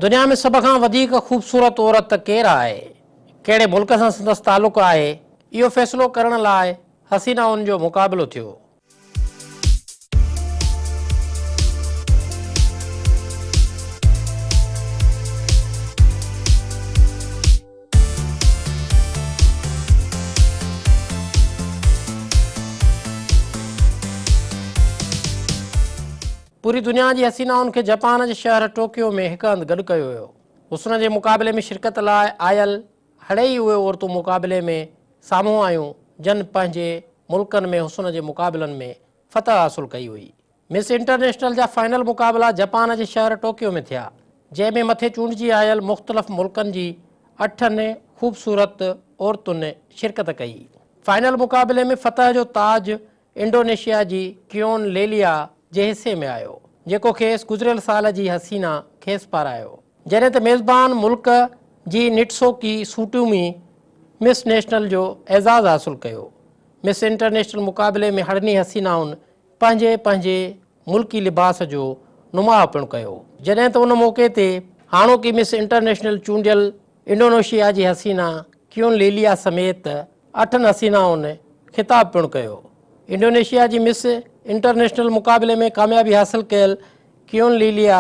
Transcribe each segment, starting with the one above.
दुनिया में सब खां वधीक खूबसूरत औरत केरु आहे, कहिड़े मुल्क सां संदसि तालुक़ आहे, इहो फ़ैसिलो करण लाइ हसीनाउनि जो मुक़ाबिलो थियो। पूरी दुनिया जी हसीनाउनि खे जापान जे शहर टोक्यो में हिकु हंधि गॾु कयो वियो। हुस्न जे मुक़ाबले में शिरकत लाइ आयल हड़ेई उहे औरतूं मुक़ाबले में साम्हूं आयूं जन पंहिंजे मुल्कनि में हुस्न जे मुक़ाबलनि में फ़तह हासिलु कई हुई। मिस इंटरनेशनल जा फाइनल मुक़ाबला जापान जे शहर टोक्यो में थिया, जंहिंमें मथे चूंडिजी आयल मुख़्तलिफ़ मुल्कनि जी 8 ख़ूबसूरत औरतुनि शिरकत कई। फाइनल मुक़ाबले में फ़तह जो ताज इंडोनेशिया जी क्योन लेलिया जे हिसे में आयो, जेको खेसि गुज़िरियल साल जी हसीना खेसि पारायो। जॾहिं त मेज़बान मुल्क जी निटसोकी सूटूमी मिस नेशनल जो एज़ाज़ु हासिलु कयो। मिस इंटरनेशनल मुक़ाबले में हड़नी हसीनाउनि पंहिंजे पंहिंजे मुल्की लिबास जो नुमाउ पिणु कयो। जॾहिं त उन मौक़े ते हाणोकी मिस इंटरनेशनल चूंडियल इंडोनेशिया जी हसीना क्योन लेलिया समेत 8 हसीनाउनि ख़िताबु पिणु कयो। इंडोनेशिया जी मिस इंटरनेशनल मुक़ाबले में कामयाबी हासिलु कयल क्योन लेलिया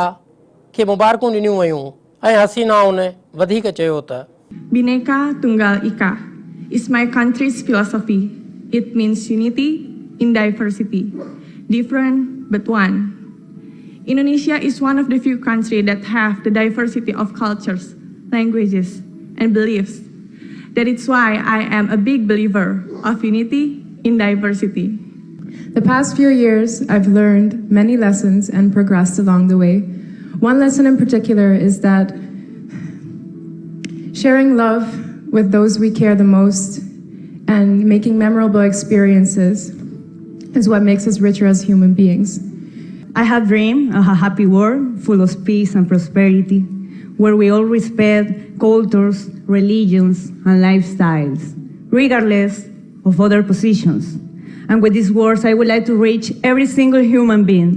खे मुबारकूं ॾिनियूं वयूं ऐं हसीनाउनि वधीक चयो त Bhinneka Tunggal Ika is my country's philosophy. It means unity in diversity, different but one. Indonesia is one of the few countries that have the diversity of cultures, languages, and beliefs. That is why I am a big believer of unity in diversity. The past few years, I've learned many lessons and progressed along the way. One lesson in particular is that sharing love with those we care the most and making memorable experiences is what makes us richer as human beings. I have dreamed of a happy world full of peace and prosperity, where we all respect cultures, religions, and lifestyles, regardless of other positions. And with these words, I would like to reach every single human being,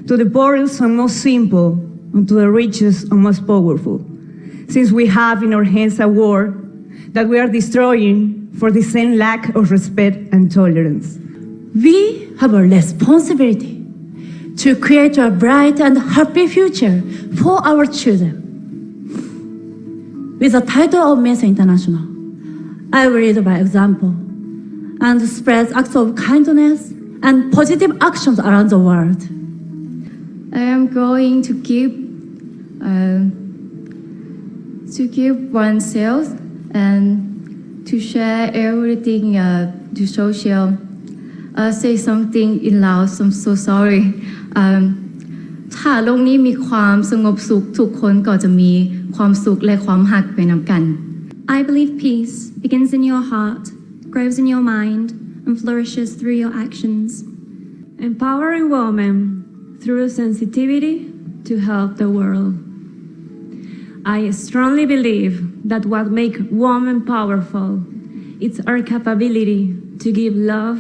to the poorest and most simple, and to the richest and most powerful. Since we have in our hands a war that we are destroying for the same lack of respect and tolerance. We have a responsibility to create a bright and happy future for our children. With the title of Miss International, I will lead by example and spread acts of kindness and positive actions around the world. I am going to give oneself and to share everything to social. Say something in Laos. I'm so sorry. ถ้าโลกนี้มีความสงบสุขทุกคนก็จะมีความสุขและความหักไปนำกัน I believe peace begins in your heart, grows in your mind, and flourishes through your actions. Empowering women through sensitivity to help the world. I strongly believe that what makes women powerful is our capability to give love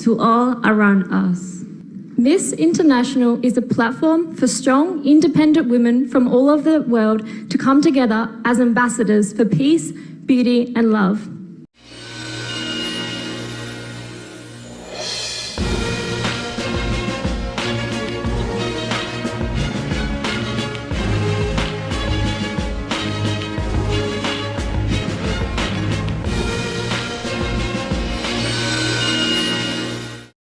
to all around us. Miss International is a platform for strong, independent women from all over the world to come together as ambassadors for peace, beauty, and love.